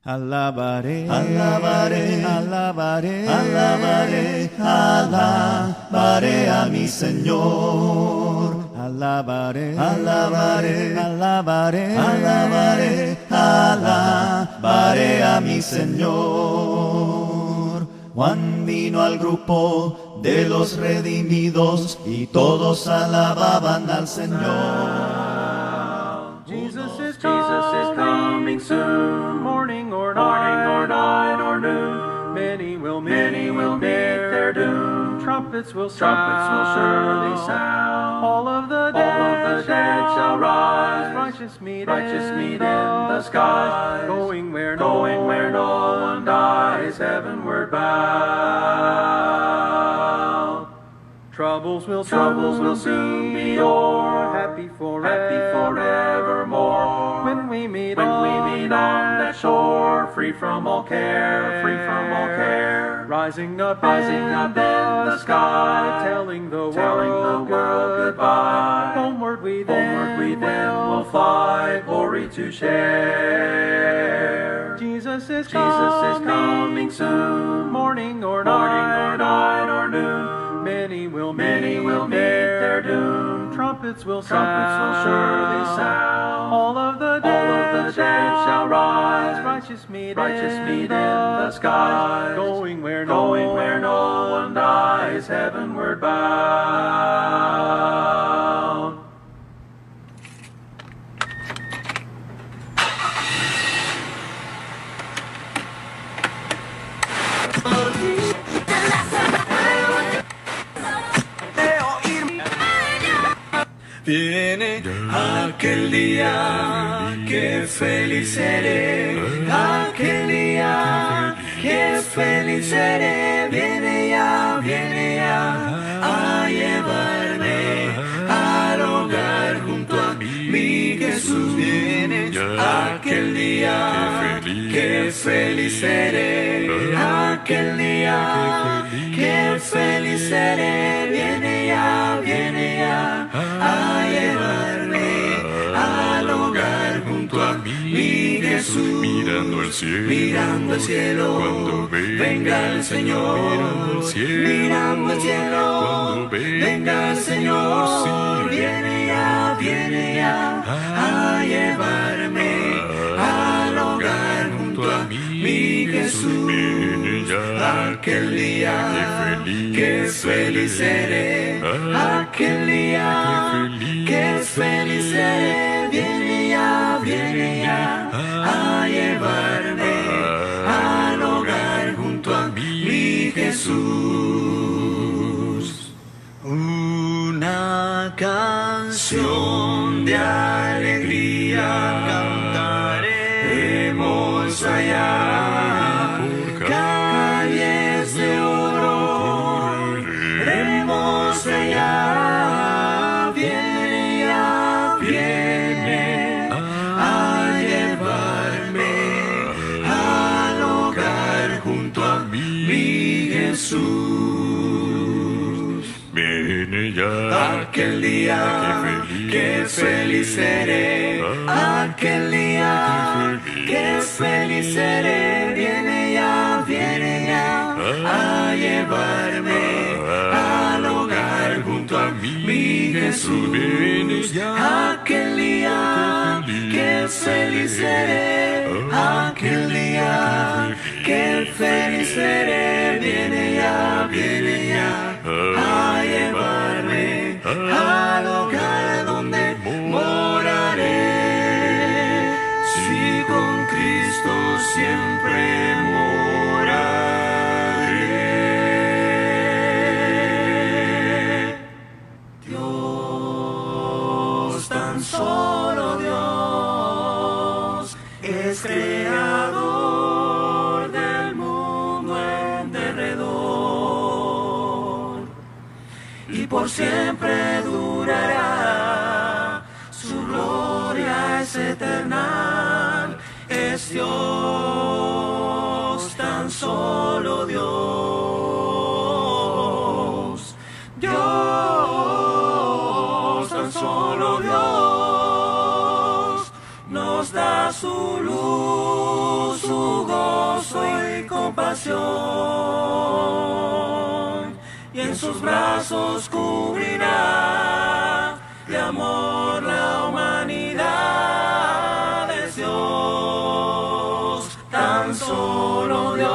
Alabaré, alabaré, alabaré, alabaré, alabaré a mi Señor. Alabaré, alabaré, alabaré, alabaré, alabaré a mi Señor. Juan vino al grupo de los redimidos y todos alababan al Señor. Jesus is coming soon, morning or night or noon. Many will meet their doom. Trumpets will surely sound. All of the dead shall rise. Righteous meet in the skies. Going where no one dies. Heavenward bound. Troubles will soon be o'er. Happy forevermore. When we meet on that shore, free from all care. Rising up in the sky, telling the world goodbye. Homeward we then will fly, glory to share. Jesus is coming soon, morning or night or noon. Many will meet their doom. Trumpets will surely sound. All of the dead shall rise. Righteous meet in the skies. Going where no one dies. Heavenward bound. Viene aquel día, que feliz seré, aquel día, que feliz seré, viene ya a llevarme al hogar junto a mi Jesús. Viene aquel día, que feliz seré, aquel día, que feliz seré, viene ya a llevarme al hogar junto a mi Jesús. Mirando al cielo, cuando venga el Señor. Mirando al cielo, cuando venga el Señor. Viene ya a llevarme al hogar junto a mi Jesús. Aquel día, que feliz seré, aquel día, que feliz seré, viene ya a llevarme al hogar junto a mi Jesús. Una canción de alegría cantaremos allá, calles de oro, hermosa ya, viene a llevarme al hogar junto a mi Jesús. viene ya Aquel día, que feliz seré, aquel día, que feliz seré, viene ya a llevarme al hogar junto a mi Jesús. Aquel día, que feliz seré, aquel día, que feliz seré, viene ya a llevarme al hogar donde moraré. Si con Cristo siempre moraré. Dios, tan solo Dios, es creador del mundo en derredor, y por siempre durará, su gloria es eterna. Es Dios, tan solo Dios, Dios, tan solo Dios, nos da su luz, su compasión, y en sus brazos cubrirá de amor la humanidad. Es Dios, tan solo Dios,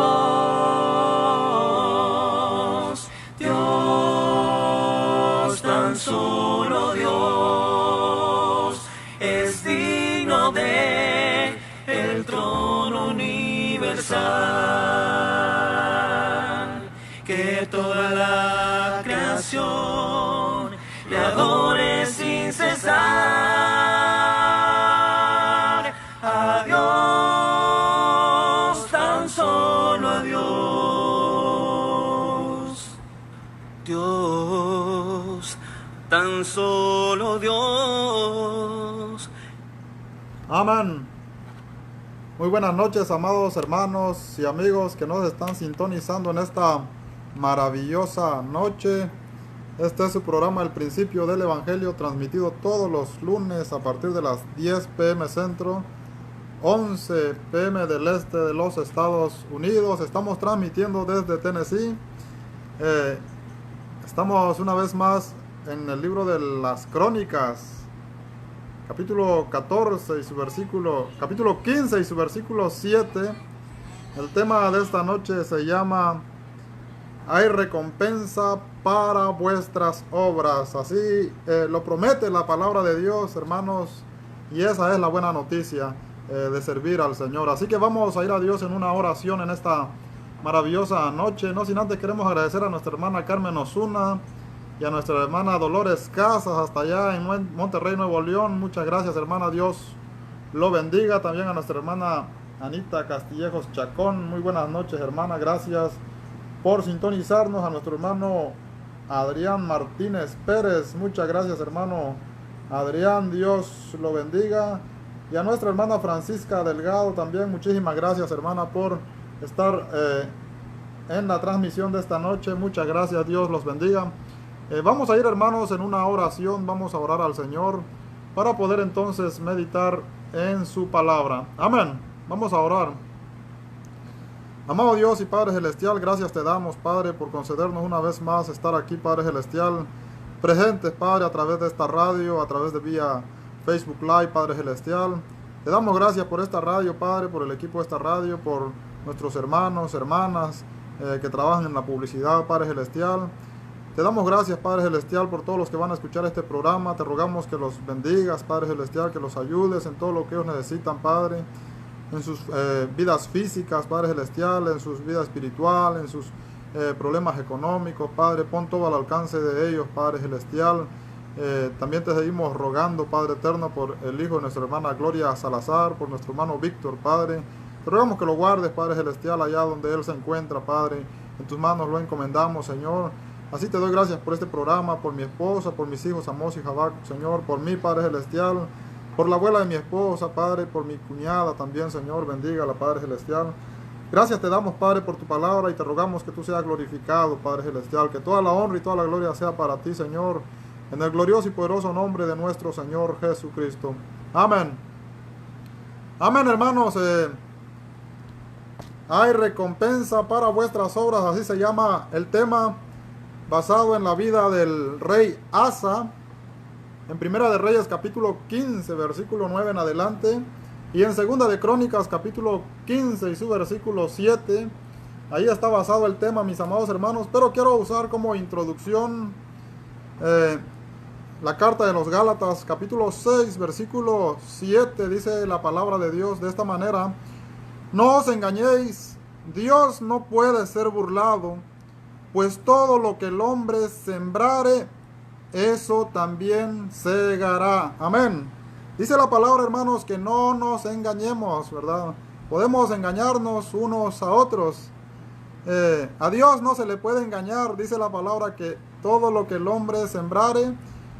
Dios, tan solo Dios, es digno de el trono universal. Que toda la creación le adore sin cesar. A Dios, tan solo a Dios. Dios, tan solo Dios. Amén. Muy buenas noches, amados hermanos y amigos que nos están sintonizando en esta maravillosa noche. Este es su programa El Principio del Evangelio, transmitido todos los lunes a partir de las 10 p.m. Centro, 11 p.m. del este de los Estados Unidos. Estamos transmitiendo desde Tennessee. Estamos una vez más en el libro de las Crónicas, capítulo 14 y su versículo, capítulo 15 y su versículo 7. El tema de esta noche se llama Hay recompensa para vuestras obras. Así lo promete la palabra de Dios, hermanos, y esa es la buena noticia de servir al Señor. Así que vamos a ir a Dios en una oración en esta maravillosa noche. No sin antes queremos agradecer a nuestra hermana Carmen Osuna y a nuestra hermana Dolores Casas hasta allá en Monterrey, Nuevo León. Muchas gracias, hermana, Dios lo bendiga. También a nuestra hermana Anita Castillejos Chacón. Muy buenas noches, hermana, gracias por sintonizarnos. A nuestro hermano Adrián Martínez Pérez, muchas gracias, hermano Adrián, Dios lo bendiga. Y a nuestra hermana Francisca Delgado también, muchísimas gracias, hermana, por estar en la transmisión de esta noche. Muchas gracias, Dios los bendiga. Vamos a ir, hermanos, en una oración. Vamos a orar al Señor para poder entonces meditar en su palabra. Amén. Vamos a orar. Amado Dios y Padre Celestial, gracias te damos, Padre, por concedernos una vez más estar aquí, Padre Celestial, presentes, Padre, a través de esta radio, a través de vía Facebook Live, Padre Celestial. Te damos gracias por esta radio, Padre, por el equipo de esta radio, por nuestros hermanos, hermanas que trabajan en la publicidad, Padre Celestial. Te damos gracias, Padre Celestial, por todos los que van a escuchar este programa. Te rogamos que los bendigas, Padre Celestial, que los ayudes en todo lo que ellos necesitan, Padre, en sus vidas físicas, Padre Celestial, en sus vidas espiritual, en sus problemas económicos, Padre. Pon todo al alcance de ellos, Padre Celestial. También te seguimos rogando, Padre eterno, por el hijo de nuestra hermana Gloria Salazar, por nuestro hermano Víctor, Padre. Te rogamos que lo guardes, Padre Celestial, allá donde él se encuentra, Padre. En tus manos lo encomendamos, Señor. Así te doy gracias por este programa, por mi esposa, por mis hijos Amos y Jabac, Señor, por mí, Padre Celestial, por la abuela de mi esposa, Padre, por mi cuñada también, Señor, bendígala, Padre Celestial. Gracias te damos, Padre, por tu palabra y te rogamos que tú seas glorificado, Padre Celestial, que toda la honra y toda la gloria sea para ti, Señor, en el glorioso y poderoso nombre de nuestro Señor Jesucristo. Amén. Amén, hermanos. Hay recompensa para vuestras obras, así se llama el tema, basado en la vida del rey Asa, en Primera de Reyes capítulo 15, versículo 9 en adelante, y en Segunda de Crónicas capítulo 15 y su versículo 7. Ahí está basado el tema, mis amados hermanos, pero quiero usar como introducción la carta de los Gálatas capítulo 6, versículo 7. Dice la palabra de Dios de esta manera: no os engañéis, Dios no puede ser burlado, pues todo lo que el hombre sembrare, eso también segará. Amén. Dice la palabra, hermanos, que no nos engañemos, ¿verdad? Podemos engañarnos unos a otros. A Dios no se le puede engañar. Dice la palabra que todo lo que el hombre sembrare,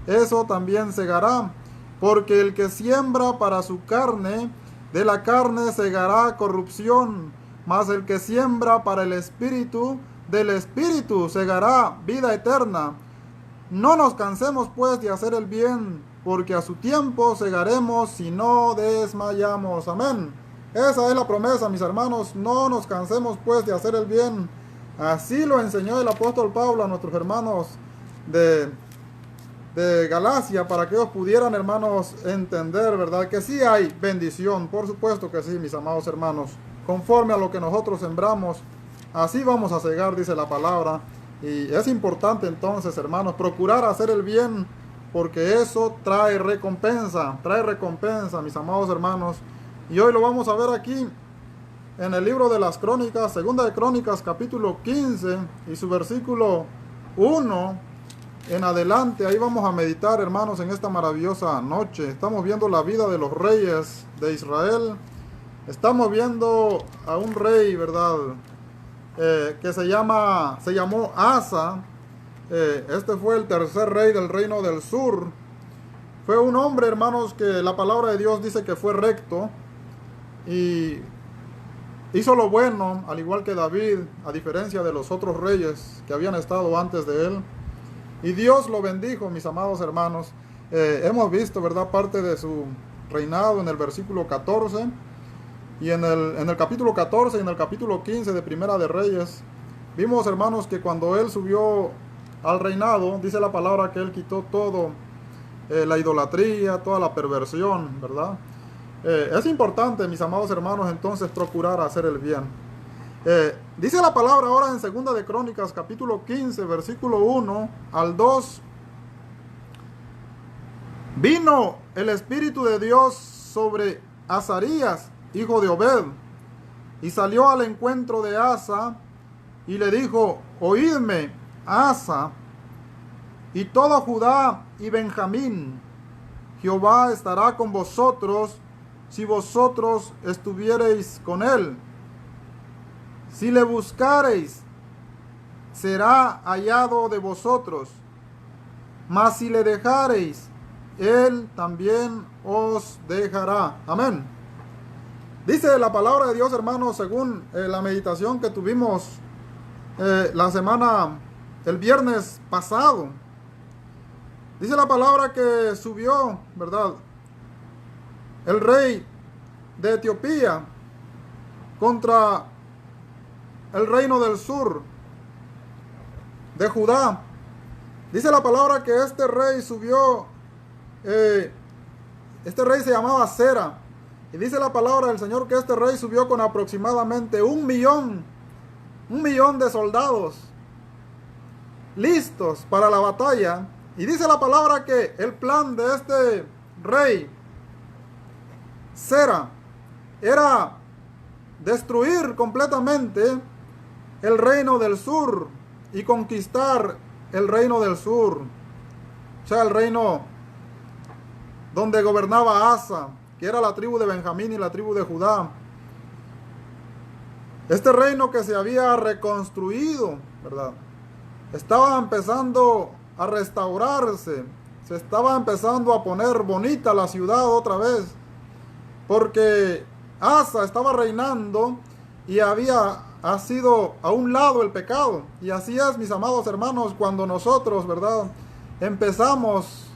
eso también segará. Porque el que siembra para su carne, de la carne segará corrupción. Mas el que siembra para el espíritu, del espíritu segará vida eterna. No nos cansemos pues de hacer el bien, porque a su tiempo segaremos si no desmayamos. Amén. Esa es la promesa, mis hermanos. No nos cansemos pues de hacer el bien. Así lo enseñó el apóstol Pablo a nuestros hermanos de Galacia, para que ellos pudieran, hermanos, entender, ¿verdad? Que sí hay bendición, por supuesto que sí, mis amados hermanos. Conforme a lo que nosotros sembramos, así vamos a cegar, dice la palabra. Y es importante entonces, hermanos, procurar hacer el bien, porque eso trae recompensa, mis amados hermanos. Y hoy lo vamos a ver aquí en el libro de las Crónicas, segunda de Crónicas, capítulo 15 y su versículo 1 en adelante. Ahí vamos a meditar, hermanos, en esta maravillosa noche. Estamos viendo la vida de los reyes de Israel. Estamos viendo a un rey, ¿verdad? Que se llamó Asa. Este fue el tercer rey del reino del sur. Fue un hombre, hermanos, que la palabra de Dios dice que fue recto y hizo lo bueno, al igual que David, a diferencia de los otros reyes que habían estado antes de él. Y Dios lo bendijo, mis amados hermanos. Hemos visto, ¿verdad?, parte de su reinado en el versículo 14. Y en el capítulo 14 y en el capítulo 15 de Primera de Reyes, vimos, hermanos, que cuando él subió al reinado, dice la palabra que él quitó todo, la idolatría, toda la perversión, ¿verdad? Es importante, mis amados hermanos, entonces procurar hacer el bien. Dice la palabra ahora en segunda de Crónicas, capítulo 15, versículo 1 al 2. Vino el Espíritu de Dios sobre Azarías, hijo de Obed, y salió al encuentro de Asa, y le dijo: oídme, Asa, y todo Judá y Benjamín, Jehová estará con vosotros, si vosotros estuviereis con él. Si le buscareis, será hallado de vosotros, mas si le dejareis, él también os dejará. Amén. Dice la palabra de Dios, hermanos, según la meditación que tuvimos el viernes pasado. Dice la palabra que subió, ¿verdad?, el rey de Etiopía contra el reino del sur de Judá. Dice la palabra que este rey subió, este rey se llamaba Sera. Y dice la palabra del Señor que este rey subió con aproximadamente un millón de soldados listos para la batalla. Y dice la palabra que el plan de este rey Sera era destruir completamente el reino del sur y conquistar el reino del sur, o sea, el reino donde gobernaba Asa, que era la tribu de Benjamín y la tribu de Judá. Este reino que se había reconstruido, ¿verdad?, estaba empezando a restaurarse, se estaba empezando a poner bonita la ciudad otra vez, porque Asa estaba reinando y había sido a un lado el pecado. Y así es, mis amados hermanos, cuando nosotros, ¿verdad?, empezamos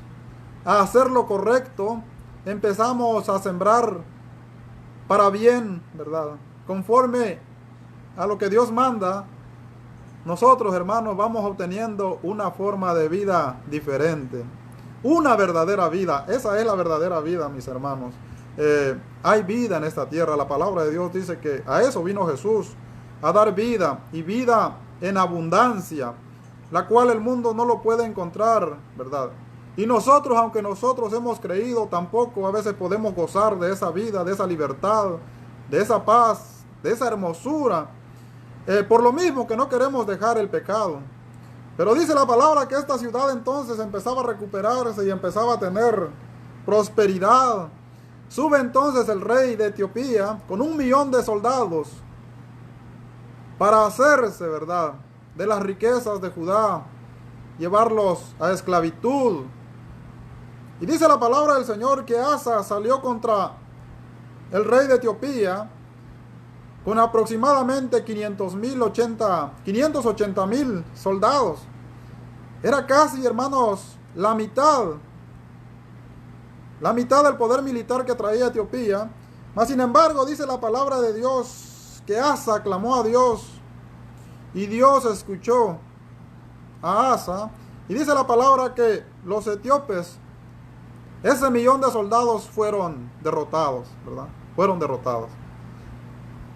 a hacer lo correcto, empezamos a sembrar para bien, ¿verdad?, conforme a lo que Dios manda, nosotros, hermanos, vamos obteniendo una forma de vida diferente, una verdadera vida. Esa es la verdadera vida, mis hermanos. Hay vida en esta tierra. La palabra de Dios dice que a eso vino Jesús, a dar vida, y vida en abundancia, la cual el mundo no lo puede encontrar, ¿verdad? Y nosotros, aunque nosotros hemos creído, tampoco a veces podemos gozar de esa vida, de esa libertad, de esa paz, de esa hermosura, por lo mismo que no queremos dejar el pecado. Pero dice la palabra que esta ciudad entonces empezaba a recuperarse y empezaba a tener prosperidad. Sube entonces el rey de Etiopía con 1 millón de soldados para hacerse, ¿verdad?, de las riquezas de Judá, llevarlos a esclavitud. Y dice la palabra del Señor que Asa salió contra el rey de Etiopía con aproximadamente 580,000 soldados. Era casi, hermanos, la mitad del poder militar que traía Etiopía. Mas sin embargo, dice la palabra de Dios que Asa clamó a Dios y Dios escuchó a Asa. Y dice la palabra que los etíopes, ese millón de soldados fueron derrotados, ¿verdad? Fueron derrotados.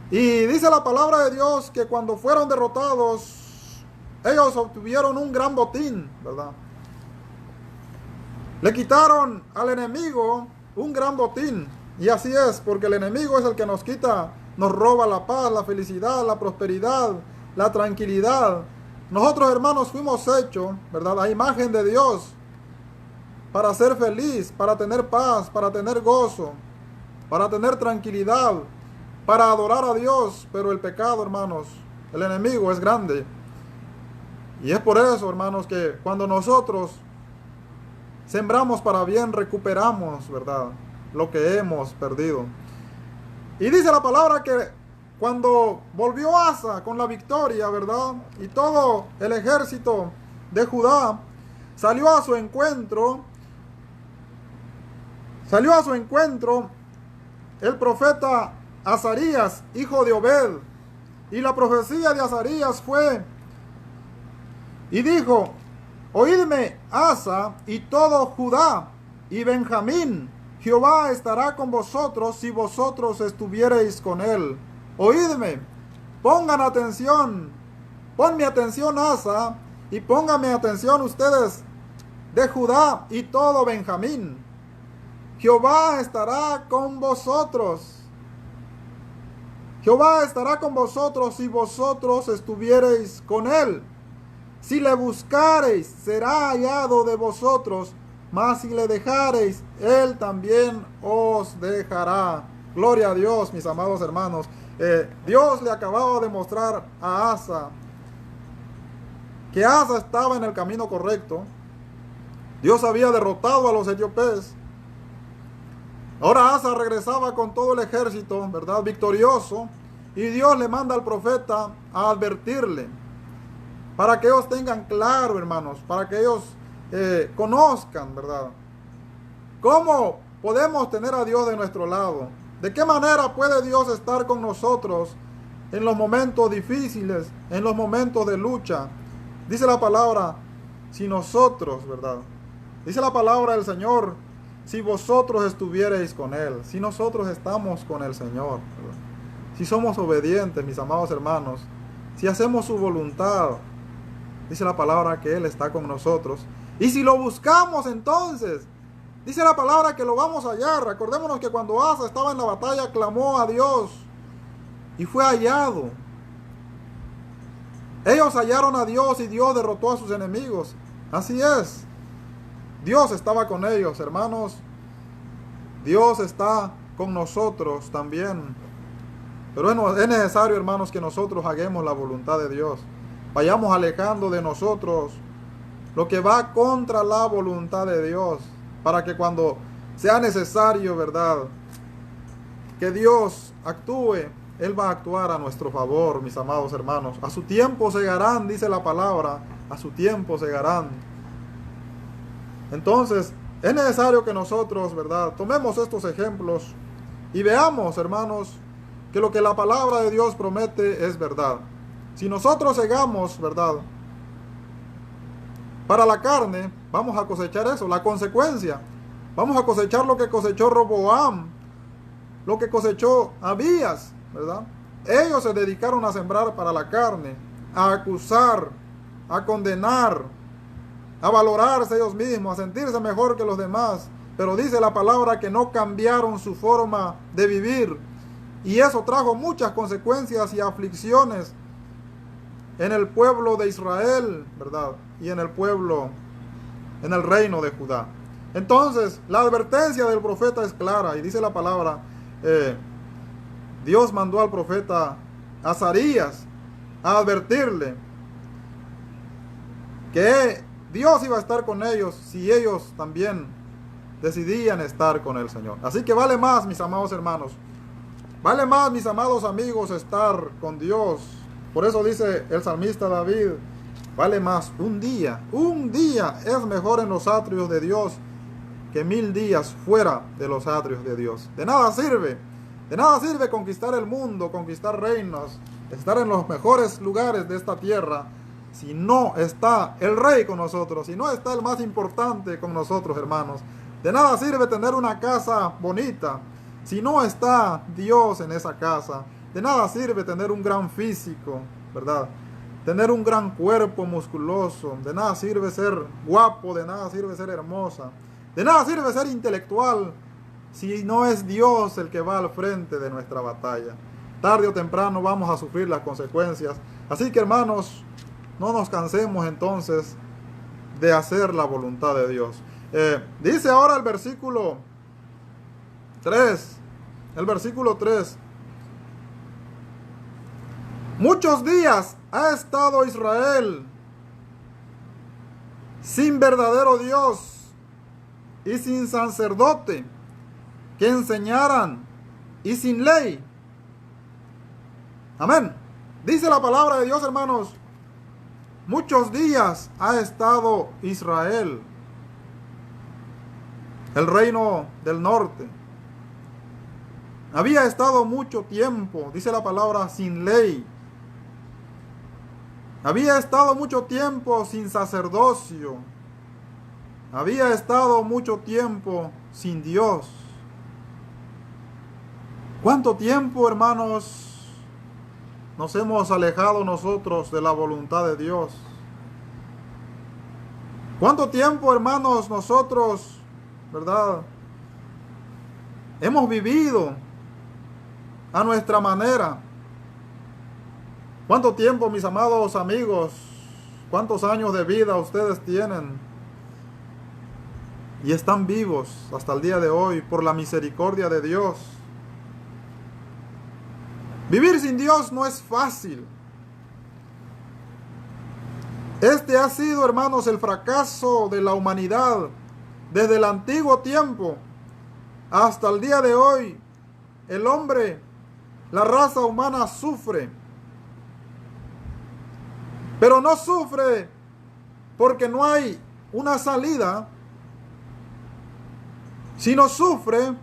Y dice la palabra de Dios que cuando fueron derrotados, ellos obtuvieron un gran botín, ¿verdad? Le quitaron al enemigo un gran botín. Y así es, porque el enemigo es el que nos quita, nos roba la paz, la felicidad, la prosperidad, la tranquilidad. Nosotros, hermanos, fuimos hechos, ¿verdad?, a imagen de Dios, para ser feliz, para tener paz, para tener gozo, para tener tranquilidad, para adorar a Dios. Pero el pecado, hermanos, el enemigo es grande. Y es por eso, hermanos, que cuando nosotros sembramos para bien, recuperamos, ¿verdad?, lo que hemos perdido. Y dice la palabra que cuando volvió Asa con la victoria, ¿verdad?, y todo el ejército de Judá salió a su encuentro, el profeta Azarías, hijo de Obed. Y la profecía de Azarías fue y dijo: oídme, Asa y todo Judá y Benjamín, Jehová estará con vosotros si vosotros estuviereis con él. Oídme, pongan atención, ponme atención, Asa, y pónganme atención ustedes de Judá y todo Benjamín. Jehová estará con vosotros. Jehová estará con vosotros si vosotros estuviereis con él. Si le buscareis, será hallado de vosotros, mas si le dejareis, él también os dejará. Gloria a Dios, mis amados hermanos. Dios le acababa de mostrar a Asa que Asa estaba en el camino correcto. Dios había derrotado a los etíopes. Ahora Asa regresaba con todo el ejército, ¿verdad?, victorioso. Y Dios le manda al profeta a advertirle, para que ellos tengan claro, hermanos, para que ellos conozcan, ¿verdad?, cómo podemos tener a Dios de nuestro lado. ¿De qué manera puede Dios estar con nosotros en los momentos difíciles, en los momentos de lucha? Dice la palabra, si nosotros, ¿verdad? Dice la palabra del Señor, si vosotros estuviereis con Él, si nosotros estamos con el Señor, ¿verdad?, si somos obedientes, mis amados hermanos, si hacemos su voluntad, dice la palabra que Él está con nosotros. Y si lo buscamos, entonces, dice la palabra que lo vamos a hallar. Recordémonos que cuando Asa estaba en la batalla, clamó a Dios y fue hallado. Ellos hallaron a Dios y Dios derrotó a sus enemigos. Así es. Dios estaba con ellos, hermanos. Dios está con nosotros también. Pero es necesario, hermanos, que nosotros hagamos la voluntad de Dios. Vayamos alejando de nosotros lo que va contra la voluntad de Dios, para que cuando sea necesario, ¿verdad?, que Dios actúe, Él va a actuar a nuestro favor, mis amados hermanos. A su tiempo segarán, dice la palabra, a su tiempo segarán. Entonces, es necesario que nosotros, ¿verdad?, tomemos estos ejemplos y veamos, hermanos, que lo que la palabra de Dios promete es verdad. Si nosotros segamos, ¿verdad?, para la carne, vamos a cosechar eso, la consecuencia. Vamos a cosechar lo que cosechó Roboam, lo que cosechó Abías, ¿verdad? Ellos se dedicaron a sembrar para la carne, a acusar, a condenar, a valorarse ellos mismos, a sentirse mejor que los demás. Pero dice la palabra que no cambiaron su forma de vivir. Y eso trajo muchas consecuencias y aflicciones en el pueblo de Israel, ¿verdad?, y en el pueblo, en el reino de Judá. Entonces, la advertencia del profeta es clara, y dice la palabra, Dios mandó al profeta Azarías a advertirle que Dios iba a estar con ellos si ellos también decidían estar con el Señor. Así que vale más, mis amados hermanos, vale más, mis amados amigos, estar con Dios. Por eso dice el salmista David, vale más un día es mejor en los atrios de Dios que 1000 días fuera de los atrios de Dios. De nada sirve De nada sirve conquistar el mundo, conquistar reinos, estar en los mejores lugares de esta tierra, si no está el Rey con nosotros, si no está el más importante con nosotros, hermanos. De nada sirve tener una casa bonita, si no está Dios en esa casa. De nada sirve tener un gran físico, ¿verdad? Tener un gran cuerpo musculoso. De nada sirve ser guapo, de nada sirve ser hermosa. De nada sirve ser intelectual, si no es Dios el que va al frente de nuestra batalla. Tarde o temprano vamos a sufrir las consecuencias. Así que, hermanos, no nos cansemos entonces de hacer la voluntad de Dios. Dice ahora el versículo 3. El versículo 3. Muchos días ha estado Israel sin verdadero Dios y sin sacerdote que enseñaran y sin ley. Amén. Dice la palabra de Dios, hermanos. Muchos días ha estado Israel, el reino del norte. Había estado mucho tiempo, dice la palabra, sin ley. Había estado mucho tiempo sin sacerdocio. Había estado mucho tiempo sin Dios. ¿Cuánto tiempo, hermanos, nos hemos alejado nosotros de la voluntad de Dios? ¿Cuánto tiempo, hermanos, nosotros, verdad, hemos vivido a nuestra manera? ¿Cuánto tiempo, mis amados amigos, cuántos años de vida ustedes tienen y están vivos hasta el día de hoy por la misericordia de Dios? Vivir sin Dios no es fácil. Este ha sido, hermanos, el fracaso de la humanidad desde el antiguo tiempo hasta el día de hoy. El hombre, la raza humana sufre. Pero no sufre porque no hay una salida, sino sufre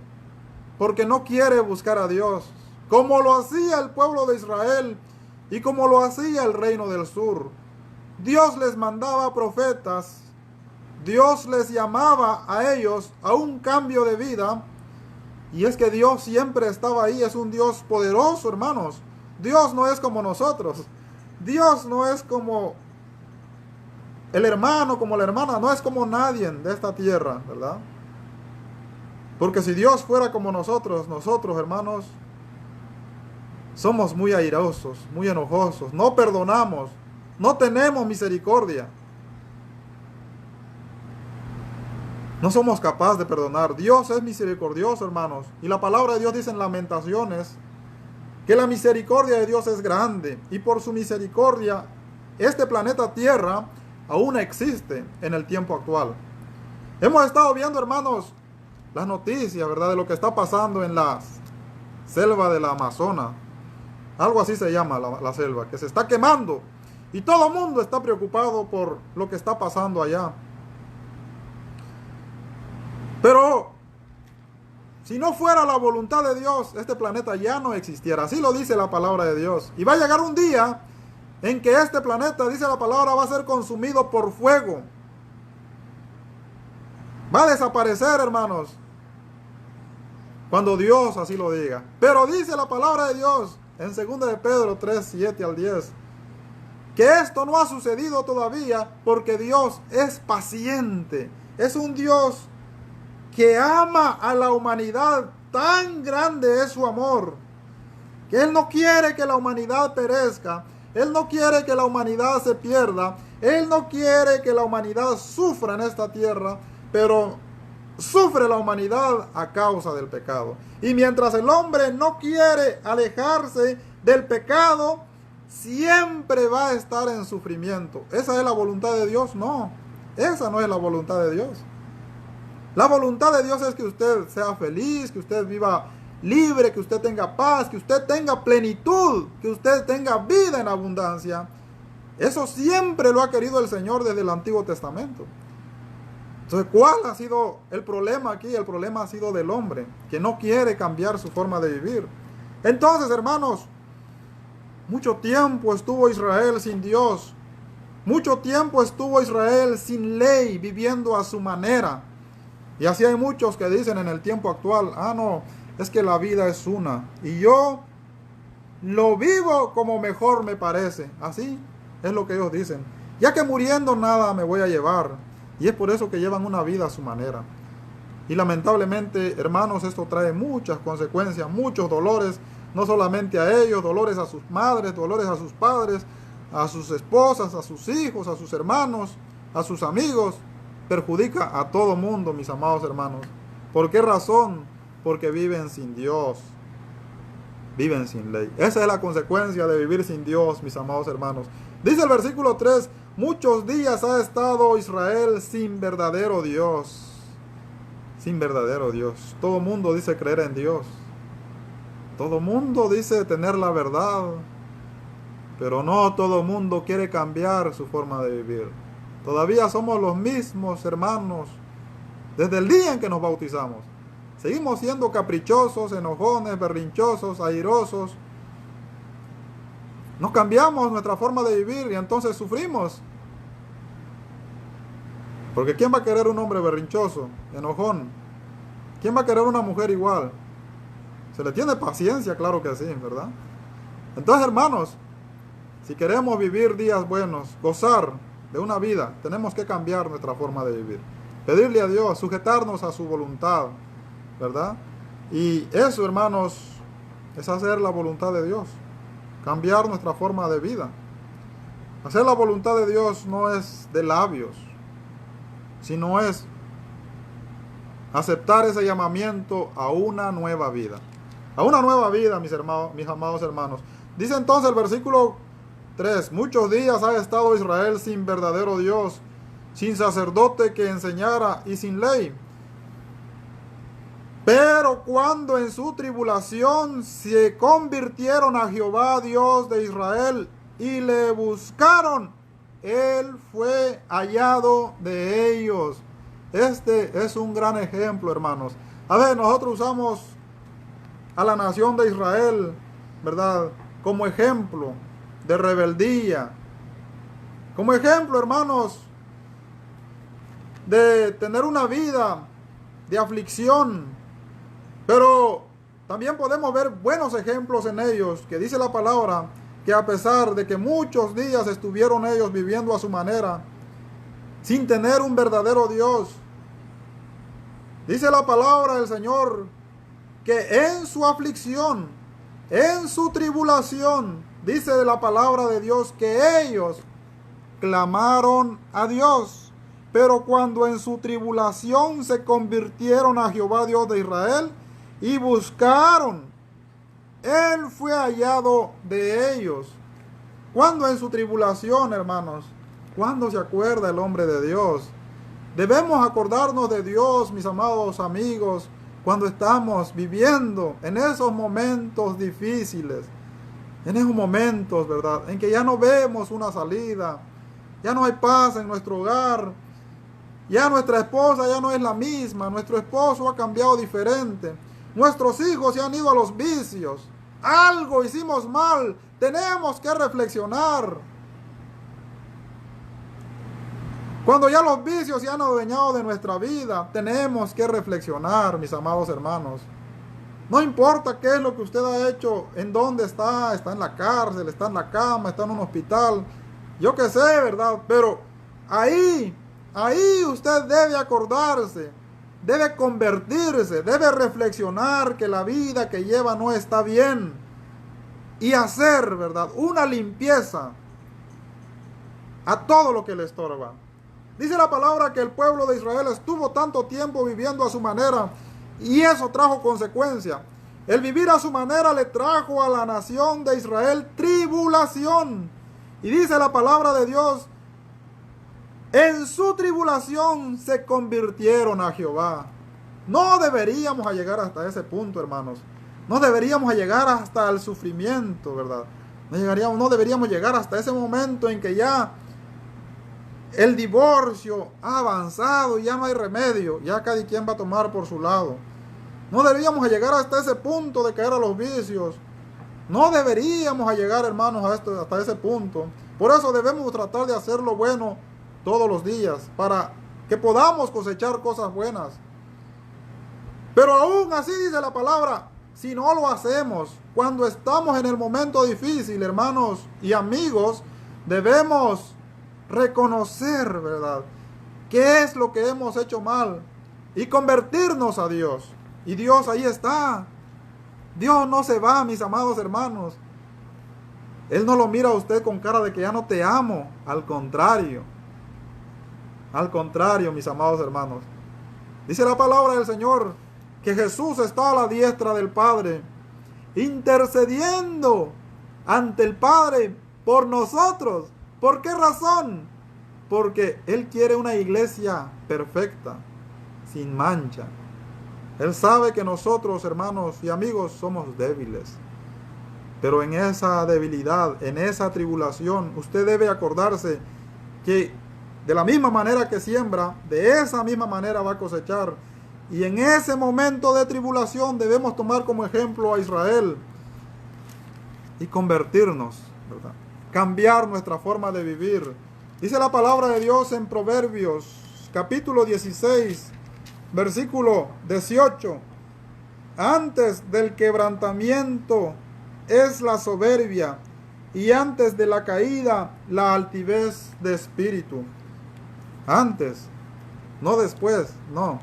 porque no quiere buscar a Dios, como lo hacía el pueblo de Israel y como lo hacía el reino del sur. Dios les mandaba profetas, Dios les llamaba a ellos a un cambio de vida, y es que Dios siempre estaba ahí. Es un Dios poderoso, hermanos. Dios no es como nosotros. Dios no es como el hermano, como la hermana, no es como nadie de esta tierra, ¿verdad? Porque si Dios fuera como nosotros, hermanos, somos muy airosos, muy enojosos, no perdonamos, no tenemos misericordia. No somos capaces de perdonar. Dios es misericordioso, hermanos. Y la palabra de Dios dice en Lamentaciones que la misericordia de Dios es grande. Y por su misericordia, este planeta Tierra aún existe en el tiempo actual. Hemos estado viendo, hermanos, las noticias, ¿verdad?, de lo que está pasando en la selva de la Amazonas. Algo así se llama la selva, que se está quemando. Y todo el mundo está preocupado por lo que está pasando allá. Pero si no fuera la voluntad de Dios, este planeta ya no existiera. Así lo dice la palabra de Dios. Y va a llegar un día en que este planeta, dice la palabra, va a ser consumido por fuego. Va a desaparecer, hermanos, cuando Dios así lo diga. Pero dice la palabra de Dios en 2 de Pedro 3, 7 al 10, que esto no ha sucedido todavía porque Dios es paciente. Es un Dios que ama a la humanidad. Tan grande es su amor, que Él no quiere que la humanidad perezca. Él no quiere que la humanidad se pierda. Él no quiere que la humanidad sufra en esta tierra, pero sufre la humanidad a causa del pecado. Y mientras el hombre no quiere alejarse del pecado, siempre va a estar en sufrimiento. ¿Esa es la voluntad de Dios? No, esa no es la voluntad de Dios. La voluntad de Dios es que usted sea feliz, que usted viva libre, que usted tenga paz, que usted tenga plenitud, que usted tenga vida en abundancia. Eso siempre lo ha querido el Señor desde el Antiguo Testamento. Entonces, ¿cuál ha sido el problema aquí? El problema ha sido del hombre, que no quiere cambiar su forma de vivir. Entonces, hermanos, mucho tiempo estuvo Israel sin Dios. Mucho tiempo estuvo Israel sin ley, viviendo a su manera. Y así hay muchos que dicen en el tiempo actual, no, es que la vida es una. Y yo lo vivo como mejor me parece. Así es lo que ellos dicen. Ya que muriendo nada me voy a llevar. Y es por eso que llevan una vida a su manera. Y lamentablemente, hermanos, esto trae muchas consecuencias, muchos dolores, no solamente a ellos, dolores a sus madres, dolores a sus padres, a sus esposas, a sus hijos, a sus hermanos, a sus amigos. Perjudica a todo mundo, mis amados hermanos. ¿Por qué razón? Porque viven sin Dios. Viven sin ley. Esa es la consecuencia de vivir sin Dios, mis amados hermanos. Dice el versículo 3, muchos días ha estado Israel sin verdadero Dios. Sin verdadero Dios. Todo mundo dice creer en Dios. Todo mundo dice tener la verdad. Pero no todo mundo quiere cambiar su forma de vivir. Todavía somos los mismos hermanos desde el día en que nos bautizamos. Seguimos siendo caprichosos, enojones, berrinchosos, airosos. No cambiamos nuestra forma de vivir y entonces sufrimos. Porque ¿quién va a querer un hombre berrinchoso, enojón? ¿Quién va a querer una mujer igual? Se le tiene paciencia, claro que sí, ¿verdad? Entonces, hermanos, si queremos vivir días buenos, gozar de una vida, tenemos que cambiar nuestra forma de vivir. Pedirle a Dios, sujetarnos a su voluntad, ¿verdad? Y eso, hermanos, es hacer la voluntad de Dios. Cambiar nuestra forma de vida. Hacer la voluntad de Dios no es de labios, sino es aceptar ese llamamiento a una nueva vida. A una nueva vida, mis amados hermanos. Dice entonces el versículo 3, muchos días ha estado Israel sin verdadero Dios, sin sacerdote que enseñara y sin ley. Pero cuando en su tribulación se convirtieron a Jehová Dios de Israel y le buscaron, Él fue hallado de ellos. Este es un gran ejemplo, hermanos. A ver, nosotros usamos a la nación de Israel, ¿verdad?, como ejemplo de rebeldía. Como ejemplo, hermanos, de tener una vida de aflicción. Pero también podemos ver buenos ejemplos en ellos, que dice la palabra, que a pesar de que muchos días estuvieron ellos viviendo a su manera, sin tener un verdadero Dios, dice la palabra del Señor, que en su aflicción, en su tribulación, dice la palabra de Dios, que ellos clamaron a Dios. Pero cuando en su tribulación se convirtieron a Jehová Dios de Israel y buscaron, Él fue hallado de ellos. Cuando en su tribulación, hermanos, cuando se acuerda el hombre de Dios, debemos acordarnos de Dios, mis amados amigos, cuando estamos viviendo en esos momentos difíciles, en esos momentos, ¿verdad?, en que ya no vemos una salida, ya no hay paz en nuestro hogar, ya nuestra esposa ya no es la misma, nuestro esposo ha cambiado diferente, nuestros hijos se han ido a los vicios, algo hicimos mal, tenemos que reflexionar. Cuando ya los vicios se han adueñado de nuestra vida, tenemos que reflexionar, mis amados hermanos. No importa qué es lo que usted ha hecho, en dónde está en la cárcel, está en la cama, está en un hospital, yo qué sé, ¿verdad? Pero ahí usted debe acordarse, debe convertirse, debe reflexionar que la vida que lleva no está bien y hacer, ¿verdad?, una limpieza a todo lo que le estorba. Dice la palabra que el pueblo de Israel estuvo tanto tiempo viviendo a su manera y eso trajo consecuencia. El vivir a su manera le trajo a la nación de Israel tribulación. Y dice la palabra de Dios, en su tribulación se convirtieron a Jehová. No deberíamos llegar hasta ese punto, hermanos. No deberíamos llegar hasta el sufrimiento, ¿verdad? No deberíamos llegar hasta ese momento en que ya el divorcio ha avanzado y ya no hay remedio, ya cada quien va a tomar por su lado. No deberíamos llegar hasta ese punto de caer a los vicios. No deberíamos llegar, hermanos, hasta ese punto. Por eso debemos tratar de hacer lo bueno todos los días, para que podamos cosechar cosas buenas. Pero aún así dice la palabra, si no lo hacemos, cuando estamos en el momento difícil, hermanos y amigos, debemos reconocer, ¿verdad?, qué es lo que hemos hecho mal y convertirnos a Dios. Y Dios ahí está. Dios no se va, mis amados hermanos. Él no lo mira a usted con cara de que ya no te amo. Al contrario, mis amados hermanos. Dice la palabra del Señor que Jesús está a la diestra del Padre, intercediendo ante el Padre por nosotros. ¿Por qué razón? Porque Él quiere una iglesia perfecta, sin mancha. Él sabe que nosotros, hermanos y amigos, somos débiles. Pero en esa debilidad, en esa tribulación, usted debe acordarse que de la misma manera que siembra, de esa misma manera va a cosechar. Y en ese momento de tribulación debemos tomar como ejemplo a Israel y convertirnos, ¿verdad?, cambiar nuestra forma de vivir. Dice la palabra de Dios en Proverbios, capítulo 16, versículo 18. Antes del quebrantamiento es la soberbia, y antes de la caída la altivez de espíritu. Antes, no después, no.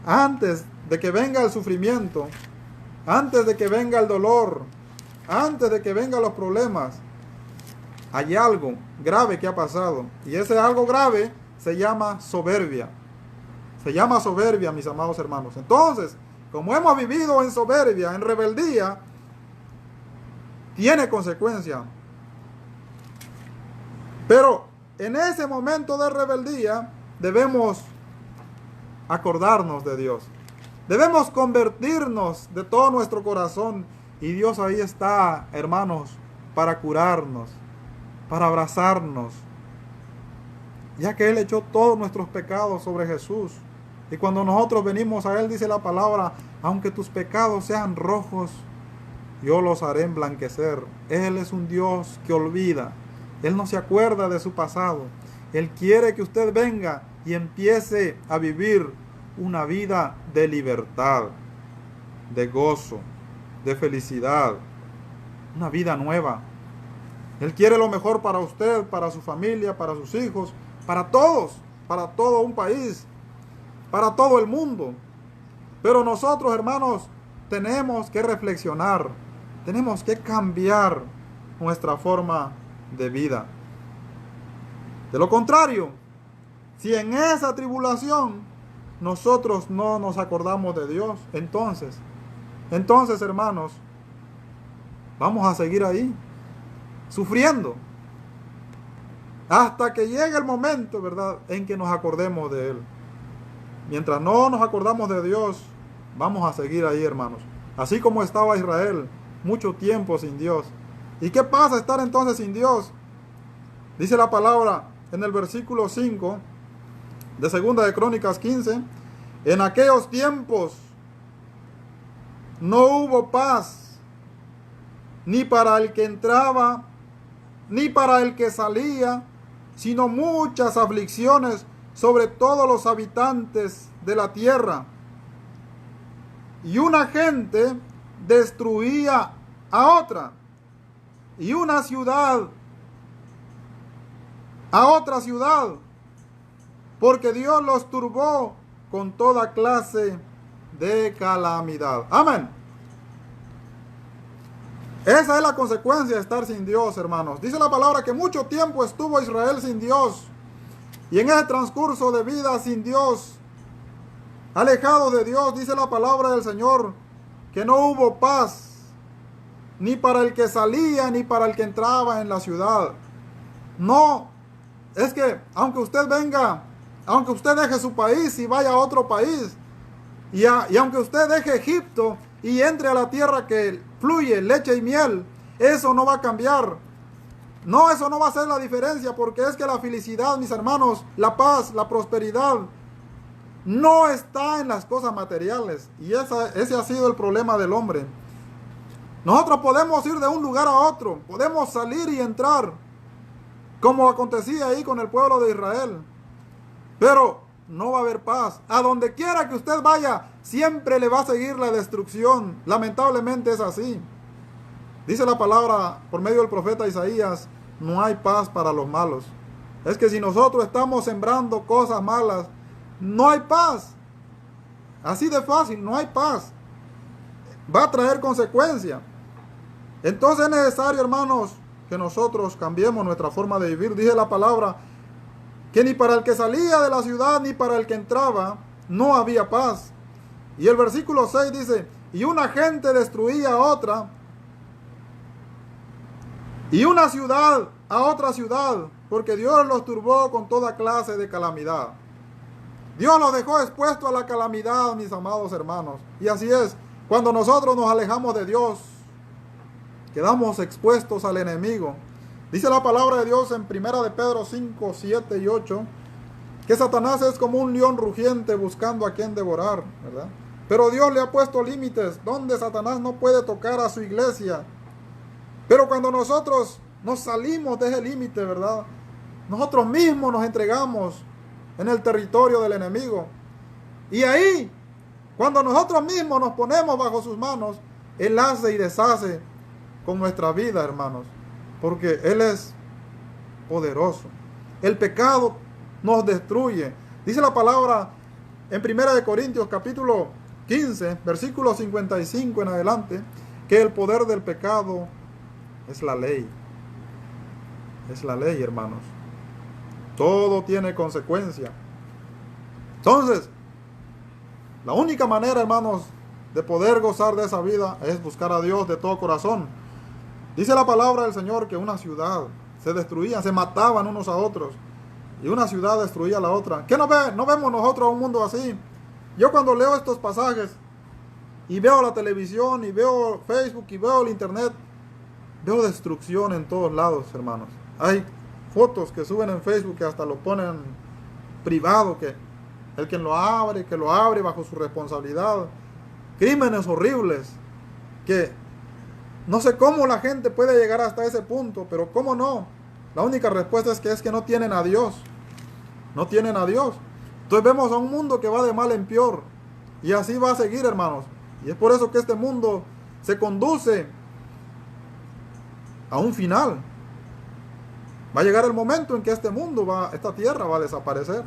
Antes de que venga el sufrimiento, antes de que venga el dolor, antes de que vengan los problemas, hay algo grave que ha pasado. Y ese algo grave se llama soberbia. Se llama soberbia, mis amados hermanos. Entonces, como hemos vivido en soberbia, en rebeldía, tiene consecuencia. Pero en ese momento de rebeldía debemos acordarnos de Dios. Debemos convertirnos de todo nuestro corazón. Y Dios ahí está, hermanos, para curarnos, para abrazarnos, ya que Él echó todos nuestros pecados sobre Jesús. Y cuando nosotros venimos a Él, dice la palabra, aunque tus pecados sean rojos, yo los haré emblanquecer. Él es un Dios que olvida. Él no se acuerda de su pasado. Él quiere que usted venga y empiece a vivir una vida de libertad, de gozo, de felicidad, una vida nueva. Él quiere lo mejor para usted, para su familia, para sus hijos, para todos, para todo un país, para todo el mundo. Pero nosotros, hermanos, tenemos que reflexionar, tenemos que cambiar nuestra forma de vida. De lo contrario, si en esa tribulación nosotros no nos acordamos de Dios, entonces, hermanos, vamos a seguir ahí, sufriendo, hasta que llegue el momento, ¿verdad?, en que nos acordemos de Él. Mientras no nos acordamos de Dios, vamos a seguir ahí, hermanos. Así como estaba Israel, mucho tiempo sin Dios. ¿Y qué pasa estar entonces sin Dios? Dice la palabra en el versículo 5 de Segunda de Crónicas 15. En aquellos tiempos no hubo paz, ni para el que entraba, ni para el que salía, sino muchas aflicciones sobre todos los habitantes de la tierra. Y una gente destruía a otra, y una ciudad a otra ciudad, porque Dios los turbó con toda clase de calamidad. Amén. Esa es la consecuencia de estar sin Dios, hermanos. Dice la palabra que mucho tiempo estuvo Israel sin Dios. Y en ese transcurso de vida sin Dios, alejado de Dios, dice la palabra del Señor, que no hubo paz, ni para el que salía, ni para el que entraba en la ciudad. No, es que aunque usted venga, aunque usted deje su país y vaya a otro país, y aunque usted deje Egipto y entre a la tierra que fluye leche y miel, eso no va a cambiar. No, eso no va a ser la diferencia, porque es que la felicidad, mis hermanos, la paz, la prosperidad, no está en las cosas materiales. Y ese ha sido el problema del hombre. Nosotros podemos ir de un lugar a otro, podemos salir y entrar, como acontecía ahí con el pueblo de Israel. Pero no va a haber paz. A donde quiera que usted vaya, siempre le va a seguir la destrucción. Lamentablemente es así. Dice la palabra por medio del profeta Isaías, no hay paz para los malos. Es que si nosotros estamos sembrando cosas malas, no hay paz. Así de fácil, no hay paz. Va a traer consecuencias. Entonces es necesario, hermanos, que nosotros cambiemos nuestra forma de vivir. Dice la palabra que ni para el que salía de la ciudad ni para el que entraba no había paz. Y el versículo 6 dice, y una gente destruía a otra, y una ciudad a otra ciudad, porque Dios los turbó con toda clase de calamidad. Dios los dejó expuestos a la calamidad, mis amados hermanos. Y así es, cuando nosotros nos alejamos de Dios, quedamos expuestos al enemigo. Dice la palabra de Dios en 1 de Pedro 5, 7 y 8, que Satanás es como un león rugiente buscando a quien devorar, ¿verdad? Pero Dios le ha puesto límites donde Satanás no puede tocar a su iglesia. Pero cuando nosotros nos salimos de ese límite, ¿verdad? Nosotros mismos nos entregamos en el territorio del enemigo. Y ahí, cuando nosotros mismos nos ponemos bajo sus manos, Él hace y deshace con nuestra vida, hermanos. Porque Él es poderoso. El pecado nos destruye. Dice la palabra en 1 de Corintios capítulo 15, versículo 55 en adelante, que el poder del pecado es la ley. Es la ley, hermanos. Todo tiene consecuencia. Entonces, la única manera, hermanos, de poder gozar de esa vida es buscar a Dios de todo corazón. Dice la palabra del Señor que una ciudad se destruía, se mataban unos a otros, y una ciudad destruía a la otra. ¿Qué no vemos nosotros un mundo así? Yo cuando leo estos pasajes y veo la televisión y veo Facebook y veo el internet, veo destrucción en todos lados, hermanos. Hay fotos que suben en Facebook que hasta lo ponen privado, que el que lo abre bajo su responsabilidad. Crímenes horribles, que no sé cómo la gente puede llegar hasta ese punto, pero cómo no. La única respuesta es que no tienen a Dios. No tienen a Dios. Entonces vemos a un mundo que va de mal en peor. Y así va a seguir, hermanos. Y es por eso que este mundo se conduce a un final. Va a llegar el momento en que este mundo esta tierra va a desaparecer.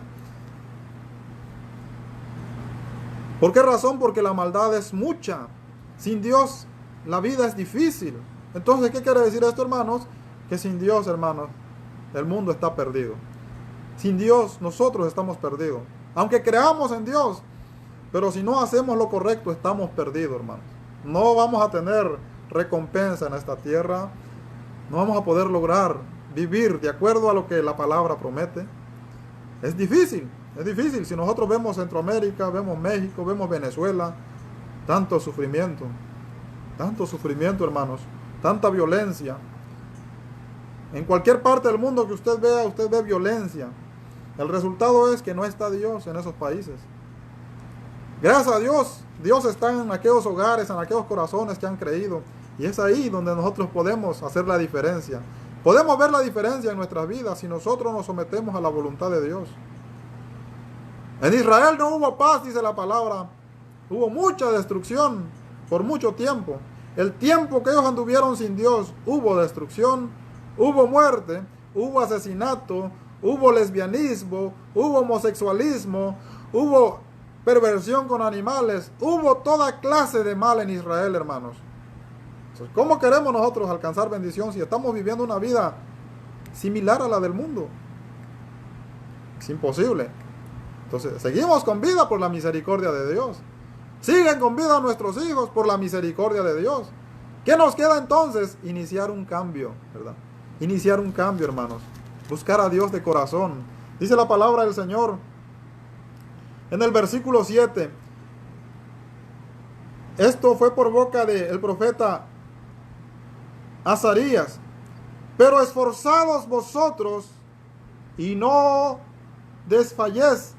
¿Por qué razón? Porque la maldad es mucha. Sin Dios la vida es difícil. Entonces, ¿qué quiere decir esto, hermanos? Que sin Dios, hermanos, el mundo está perdido. Sin Dios nosotros estamos perdidos. Aunque creamos en Dios, pero si no hacemos lo correcto, estamos perdidos, hermanos. No vamos a tener recompensa en esta tierra. No vamos a poder lograr vivir de acuerdo a lo que la palabra promete. Es difícil. Si nosotros vemos Centroamérica, vemos México, vemos Venezuela, tanto sufrimiento, hermanos, tanta violencia. En cualquier parte del mundo que usted ve violencia. El resultado es que no está Dios en esos países. Gracias a Dios, Dios está en aquellos hogares, en aquellos corazones que han creído. Y es ahí donde nosotros podemos hacer la diferencia. Podemos ver la diferencia en nuestras vidas si nosotros nos sometemos a la voluntad de Dios. En Israel no hubo paz, dice la palabra. Hubo mucha destrucción por mucho tiempo. El tiempo que ellos anduvieron sin Dios, hubo destrucción, hubo muerte, hubo asesinato, hubo lesbianismo, hubo homosexualismo, hubo perversión con animales, hubo toda clase de mal en Israel, hermanos. Entonces, ¿cómo queremos nosotros alcanzar bendición si estamos viviendo una vida similar a la del mundo? Es imposible. Entonces, seguimos con vida por la misericordia de Dios. Siguen con vida nuestros hijos por la misericordia de Dios. ¿Qué nos queda entonces? Iniciar un cambio, ¿verdad? Iniciar un cambio, hermanos. Buscar a Dios de corazón. Dice la palabra del Señor en el versículo 7. Esto fue por boca del profeta Azarías. pero esforzados vosotros y no desfallezcan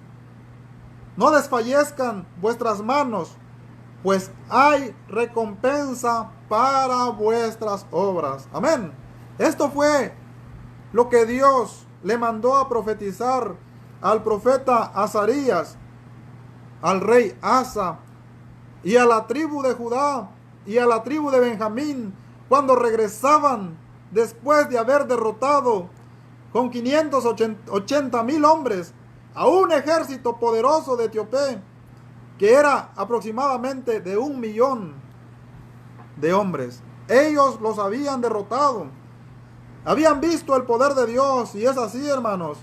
vuestras manos, pues hay recompensa para vuestras obras. Amén. Esto fue lo que Dios le mandó a profetizar al profeta Azarías, al rey Asa y a la tribu de Judá y a la tribu de Benjamín, cuando regresaban después de haber derrotado con 580,000 hombres a un ejército poderoso de Etiopía, que era aproximadamente de 1,000,000 de hombres. Ellos los habían derrotado. Habían visto el poder de Dios, y es así, hermanos.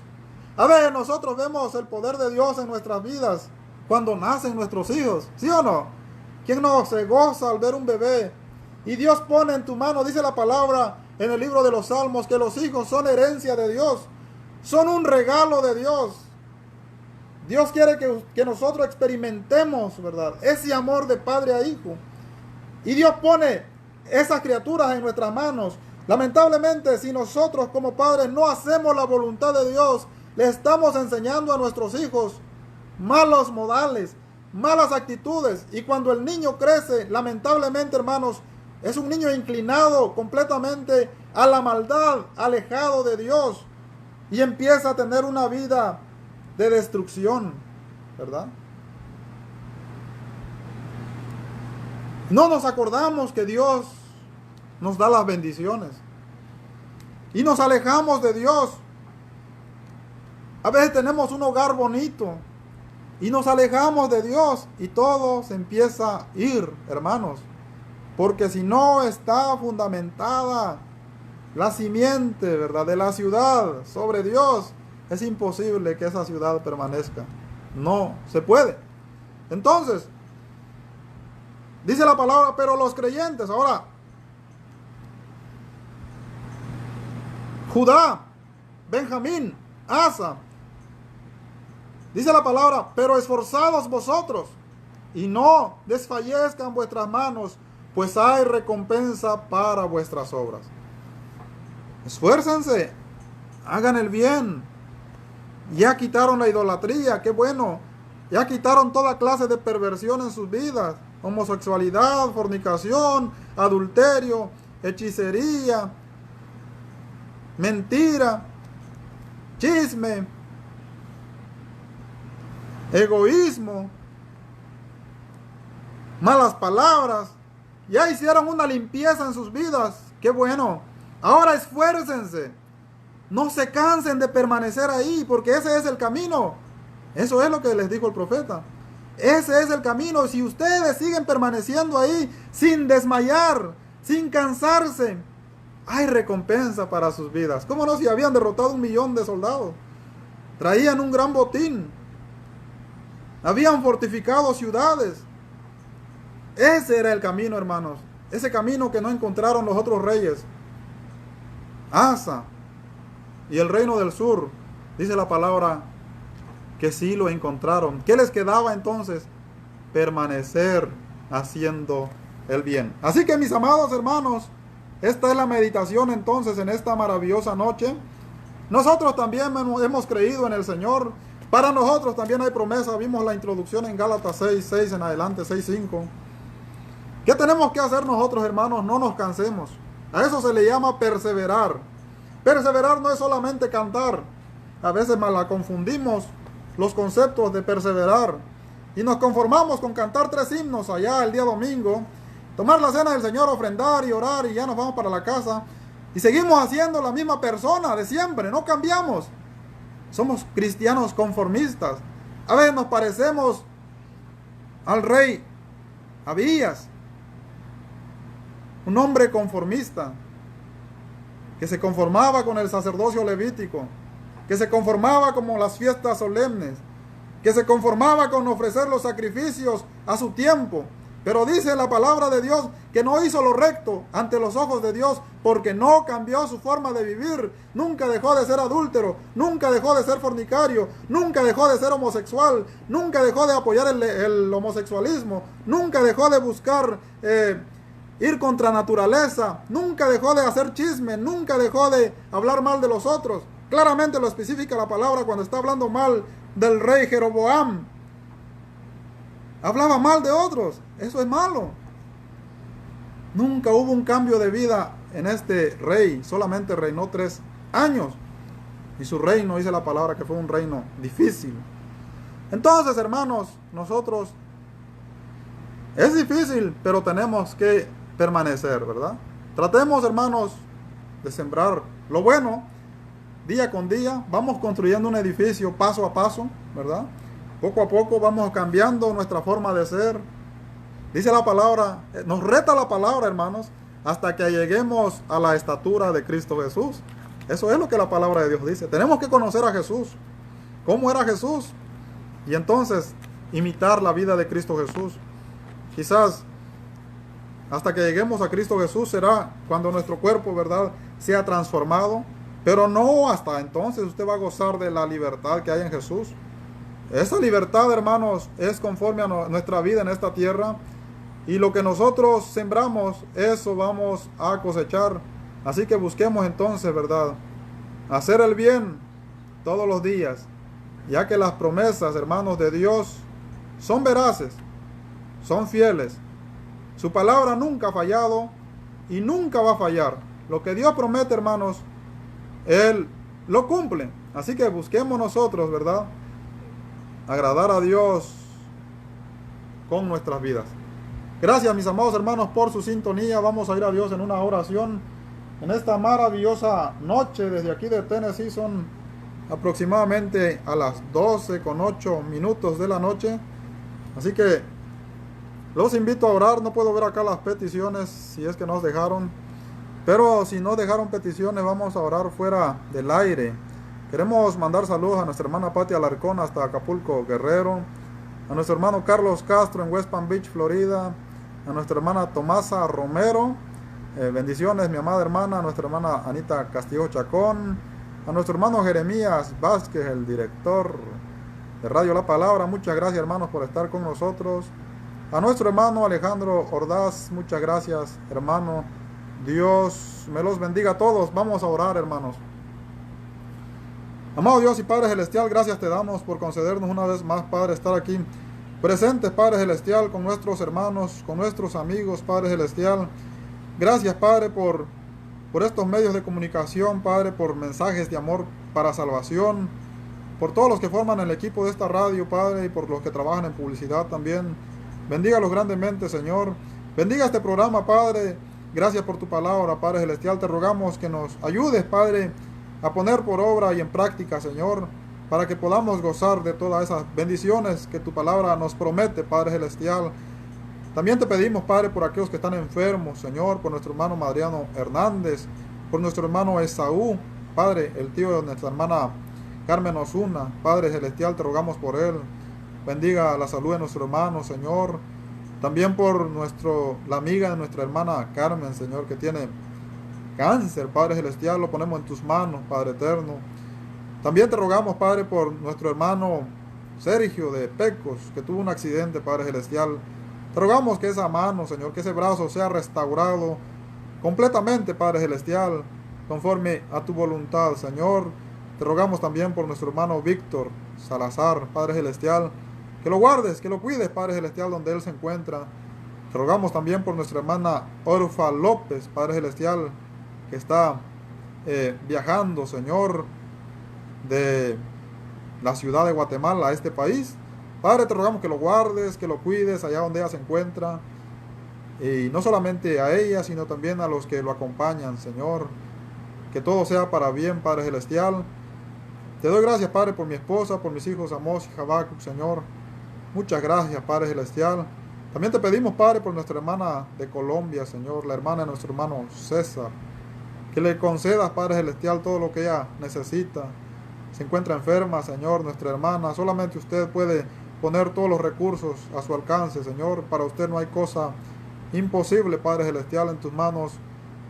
A ver, nosotros vemos el poder de Dios en nuestras vidas cuando nacen nuestros hijos, ¿sí o no? ¿Quién no se goza al ver un bebé? Y Dios pone en tu mano, dice la palabra en el libro de los Salmos, que los hijos son herencia de Dios, son un regalo de Dios. Dios quiere que nosotros experimentemos, ¿verdad?, ese amor de padre a hijo. Y Dios pone esas criaturas en nuestras manos. Lamentablemente, si nosotros como padres no hacemos la voluntad de Dios, le estamos enseñando a nuestros hijos malos modales, malas actitudes. Y cuando el niño crece, lamentablemente, hermanos, es un niño inclinado completamente a la maldad, alejado de Dios, y empieza a tener una vida de destrucción, ¿verdad? No nos acordamos que Dios nos da las bendiciones y nos alejamos de Dios. A veces tenemos un hogar bonito y nos alejamos de Dios y todo se empieza a ir, hermanos, porque si no está fundamentada la simiente, ¿verdad?, de la ciudad sobre Dios, es imposible que esa ciudad permanezca. No se puede. Entonces, dice la palabra, pero los creyentes, ahora, Judá, Benjamín, Asa, dice la palabra, pero esforzados vosotros y no desfallezcan vuestras manos, pues hay recompensa para vuestras obras. Esfuércense, hagan el bien. Ya quitaron la idolatría, qué bueno. Ya quitaron toda clase de perversión en sus vidas. Homosexualidad, fornicación, adulterio, hechicería, mentira, chisme, egoísmo, malas palabras. Ya hicieron una limpieza en sus vidas. Qué bueno. Ahora esfuércense. No se cansen de permanecer ahí, porque ese es el camino. Eso es lo que les dijo el profeta. Ese es el camino. Si ustedes siguen permaneciendo ahí sin desmayar, sin cansarse, hay recompensa para sus vidas. ¿Cómo no? Si habían derrotado 1,000,000 de soldados, traían un gran botín, habían fortificado ciudades. Ese era el camino, hermanos. Ese camino que no encontraron los otros reyes. Asa y el reino del sur, dice la palabra que sí lo encontraron. ¿Qué les quedaba entonces? Permanecer haciendo el bien. Así que, mis amados hermanos, esta es la meditación entonces en esta maravillosa noche. Nosotros también hemos creído en el Señor. Para nosotros también hay promesa. Vimos la introducción en Gálatas 6:6 en adelante, 6:5. ¿Qué tenemos que hacer nosotros, hermanos? No nos cansemos. A eso se le llama perseverar. Perseverar no es solamente cantar. A veces la confundimos los conceptos de perseverar y nos conformamos con cantar 3 himnos allá el día domingo, tomar la cena del Señor, ofrendar y orar y ya nos vamos para la casa y seguimos haciendo la misma persona de siempre, no cambiamos. Somos cristianos conformistas. A veces nos parecemos al rey Abías, un hombre conformista, que se conformaba con el sacerdocio levítico, que se conformaba con las fiestas solemnes, que se conformaba con ofrecer los sacrificios a su tiempo. Pero dice la palabra de Dios que no hizo lo recto ante los ojos de Dios, porque no cambió su forma de vivir. Nunca dejó de ser adúltero, nunca dejó de ser fornicario, nunca dejó de ser homosexual, nunca dejó de apoyar el homosexualismo, nunca dejó de buscar ir contra naturaleza, nunca dejó de hacer chisme, nunca dejó de hablar mal de los otros. Claramente lo especifica la palabra cuando está hablando mal del rey Jeroboam. Hablaba mal de otros, eso es malo. Nunca hubo un cambio de vida en este rey, solamente reinó 3 años. Y su reino, dice la palabra, que fue un reino difícil. Entonces, hermanos, nosotros, es difícil, pero tenemos que permanecer, ¿verdad? Tratemos, hermanos, de sembrar lo bueno, día con día. Vamos construyendo un edificio paso a paso, ¿verdad? Poco a poco vamos cambiando nuestra forma de ser. Dice la palabra, nos reta la palabra, hermanos, hasta que lleguemos a la estatura de Cristo Jesús. Eso es lo que la palabra de Dios dice. Tenemos que conocer a Jesús. ¿Cómo era Jesús? Y entonces imitar la vida de Cristo Jesús. Quizás hasta que lleguemos a Cristo Jesús será cuando nuestro cuerpo, ¿verdad?, sea transformado. Pero no hasta entonces usted va a gozar de la libertad que hay en Jesús. Esa libertad, hermanos, es conforme a nuestra vida en esta tierra. Y lo que nosotros sembramos, eso vamos a cosechar. Así que busquemos entonces, ¿verdad?, hacer el bien todos los días, ya que las promesas, hermanos, de Dios son veraces, son fieles. Su palabra nunca ha fallado y nunca va a fallar. Lo que Dios promete, hermanos, Él lo cumple. Así que busquemos nosotros, ¿verdad?, agradar a Dios con nuestras vidas. Gracias, mis amados hermanos, por su sintonía. Vamos a ir a Dios en una oración. En esta maravillosa noche, desde aquí de Tennessee, son aproximadamente a las 12:08 de la noche. Así que los invito a orar. No puedo ver acá las peticiones, si es que nos dejaron. Pero si no dejaron peticiones, vamos a orar fuera del aire. Queremos mandar saludos a nuestra hermana Pati Alarcón hasta Acapulco, Guerrero. A nuestro hermano Carlos Castro en West Palm Beach, Florida. A nuestra hermana Tomasa Romero. Bendiciones, mi amada hermana. A nuestra hermana Anita Castillo Chacón. A nuestro hermano Jeremías Vázquez, el director de Radio La Palabra. Muchas gracias, hermanos, por estar con nosotros. A nuestro hermano Alejandro Ordaz. Muchas gracias, hermano. Dios me los bendiga a todos. Vamos a orar, hermanos. Amado Dios y Padre Celestial, gracias te damos por concedernos una vez más, Padre, estar aquí presentes, Padre Celestial, con nuestros hermanos, con nuestros amigos, Padre Celestial. Gracias, Padre, por estos medios de comunicación, Padre, por mensajes de amor para salvación, por todos los que forman el equipo de esta radio, Padre, y por los que trabajan en publicidad también. Bendígalos grandemente, Señor. Bendiga este programa, Padre. Gracias por tu palabra, Padre Celestial. Te rogamos que nos ayudes, Padre, a poner por obra y en práctica, Señor, para que podamos gozar de todas esas bendiciones que tu palabra nos promete, Padre Celestial. También te pedimos, Padre, por aquellos que están enfermos, Señor, por nuestro hermano Mariano Hernández, por nuestro hermano Esaú, Padre, el tío de nuestra hermana Carmen Osuna. Padre Celestial, te rogamos por él. Bendiga la salud de nuestro hermano, Señor. También por la amiga de nuestra hermana Carmen, Señor, que tiene cáncer, Padre Celestial, lo ponemos en tus manos, Padre eterno. También te rogamos, Padre, por nuestro hermano Sergio de Pecos, que tuvo un accidente, Padre Celestial. Te rogamos que esa mano, Señor, que ese brazo sea restaurado completamente, Padre Celestial, conforme a tu voluntad, Señor. Te rogamos también por nuestro hermano Víctor Salazar, Padre Celestial, que lo guardes, que lo cuides, Padre Celestial, donde él se encuentra. Te rogamos también por nuestra hermana Orfa López, Padre Celestial, que está viajando, Señor, de la ciudad de Guatemala a este país. Padre, te rogamos que lo guardes, que lo cuides allá donde ella se encuentra. Y no solamente a ella, sino también a los que lo acompañan, Señor. Que todo sea para bien, Padre Celestial. Te doy gracias, Padre, por mi esposa, por mis hijos Amós y Habacuc, Señor. Muchas gracias, Padre Celestial. También te pedimos, Padre, por nuestra hermana de Colombia, Señor, la hermana de nuestro hermano César. Que le concedas, Padre Celestial, todo lo que ella necesita. Se encuentra enferma, Señor, nuestra hermana. Solamente usted puede poner todos los recursos a su alcance, Señor. Para usted no hay cosa imposible, Padre Celestial. En tus manos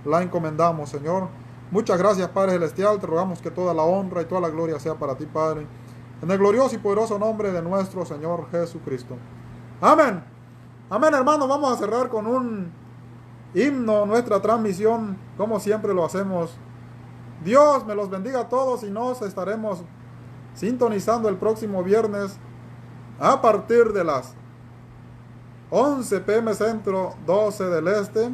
la encomendamos, Señor. Muchas gracias, Padre Celestial. Te rogamos que toda la honra y toda la gloria sea para ti, Padre. En el glorioso y poderoso nombre de nuestro Señor Jesucristo. Amén. Amén, hermanos. Vamos a cerrar con un himno, nuestra transmisión, como siempre lo hacemos. Dios me los bendiga a todos y nos estaremos sintonizando el próximo viernes a partir de las 11 p.m. centro, 12 del este.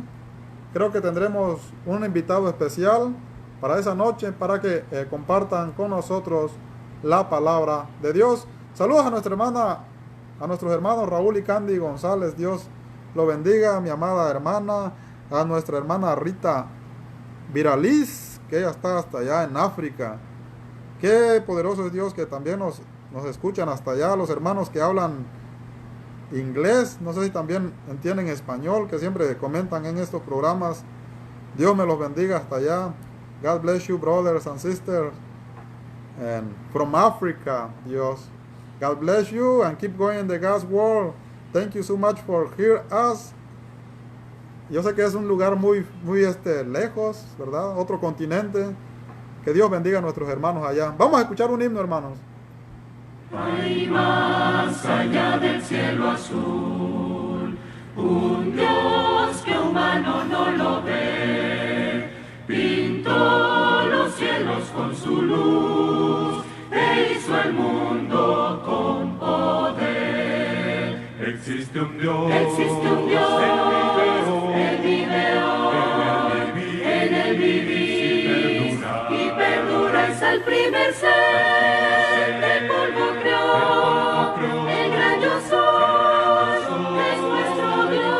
Creo que tendremos un invitado especial para esa noche para que compartan con nosotros la palabra de Dios. Saludos a nuestra hermana, a nuestros hermanos Raúl y Candy González. Dios lo bendiga, mi amada hermana. A nuestra hermana Rita Viraliz, que ella está hasta allá en África. Qué poderoso es Dios que también nos escuchan hasta allá. Los hermanos que hablan inglés, no sé si también entienden español, que siempre comentan en estos programas. Dios me los bendiga hasta allá. God bless you, brothers and sisters. And from Africa, Dios. God bless you and keep going in the God's world. Thank you so much for hear us. Yo sé que es un lugar muy lejos, ¿verdad? Otro continente. Que Dios bendiga a nuestros hermanos allá. Vamos a escuchar un himno, hermanos. Hay más allá del cielo azul, un Dios que humano no lo ve. Pintó los cielos con su luz e hizo el mundo con poder. Existe un Dios, Él vive hoy, en el vivir y perdura. Es el primer ser del polvo creó, el gran yo soy, es nuestro Dios,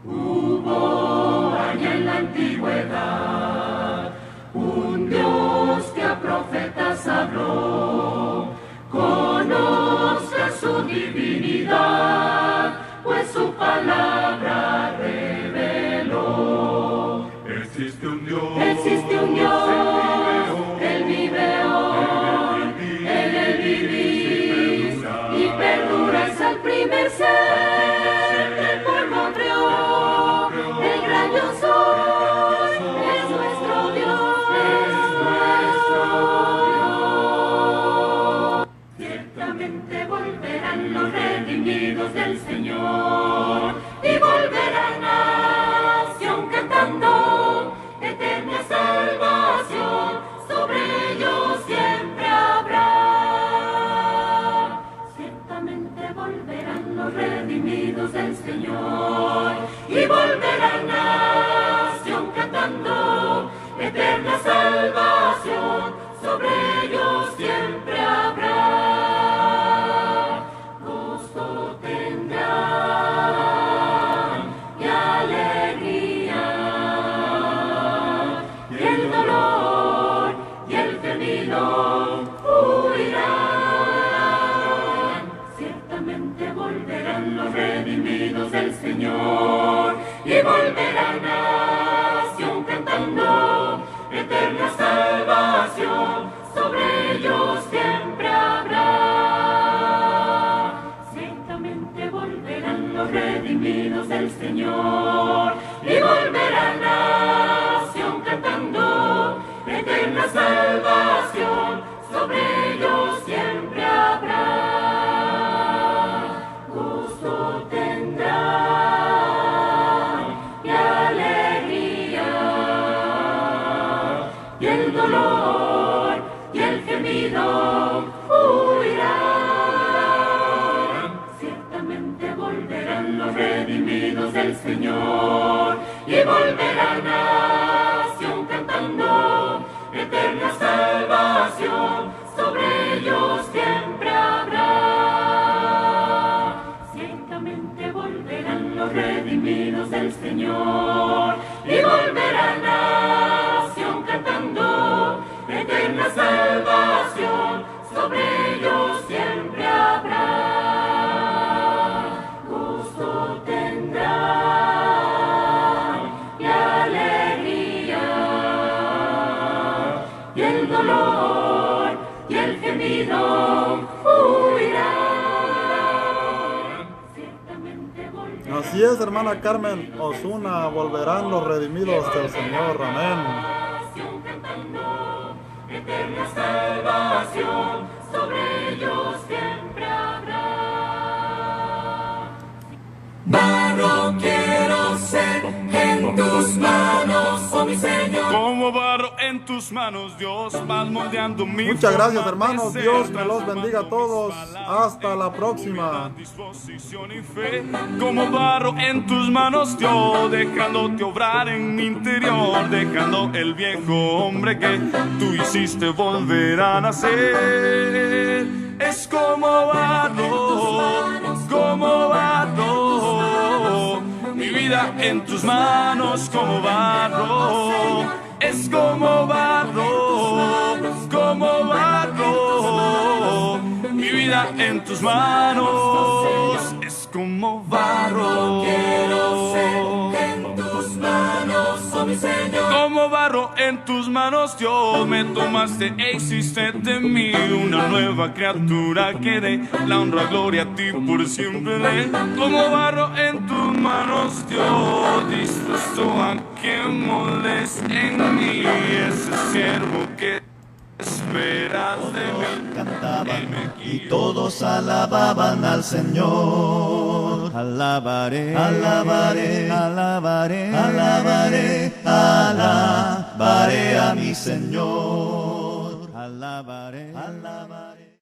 Hubo allá en la antigüedad un Dios que a profetas habló. Conozca su divinidad, pues su palabra reveló. existe un Dios, Él vive hoy, en el vivir y perdura. Es el primer ser del polvo creó, el gran yo soy, es nuestro Dios, Ciertamente volverán los redimidos del Señor y volverán a Sión cantando eterna salvación, sobre ellos siempre habrá. Ciertamente volverán los redimidos del Señor y volverán a Sión cantando eterna salvación, sobre ellos siempre habrá. Gozo tendrán y alegría, y el dolor y el gemido huirán. Ciertamente volverán los redimidos del Señor y volverán a Sión cantando eterna salvación, sobre ellos siempre habrá. Ciertamente volverán los redimidos del Señor y volverán a Sión cantando eterna salvación, sobre ellos siempre habrá. Gozo tendrán y alegría, y el dolor y el gemido huirán. Ciertamente volverán los redimidos del Señor y volverán a Sión cantando eterna salvación, sobre ellos siempre habrá. Ciertamente volverán los redimidos del Señor y volverán a Sión cantando eterna salvación, sobre ellos siempre habrá. Gozo tendrán y alegría, y el dolor y el gemido huirán. Ciertamente volverán. Así es, hermana Carmen Osuna, volverán los redimidos del Señor. Amén. Cantando eterna salvación, sobre ellos siempre habrá. barro quiero ser en tus manos, oh mi Señor. Como barro en tus manos, Dios, vas moldeando mi Muchas gracias, forma de hermanos. ser, Dios me los bendiga a transformando todos. mis palabras Hasta la próxima. disposición y fe. Como barro en tus manos, Dios, dejándote obrar en mi interior, dejando el viejo hombre que tú hiciste volver a nacer. Es como barro, mi vida en tus manos como barro. Es como barro, mi vida en tus manos. Es como barro. Quiero ser en tus manos, oh mi Señor. Como barro en tus manos, Dios, me tomaste e hiciste de mí una nueva criatura que dé la honra, gloria a ti por siempre. Como barro en tus manos, Dios, dispuesto a que moldes en mí ese siervo que esperas de mí. Cantaban y todos alababan al Señor. Alabaré, alabaré, alabaré, alabaré, alabaré a mi Señor. Alabaré, alabaré.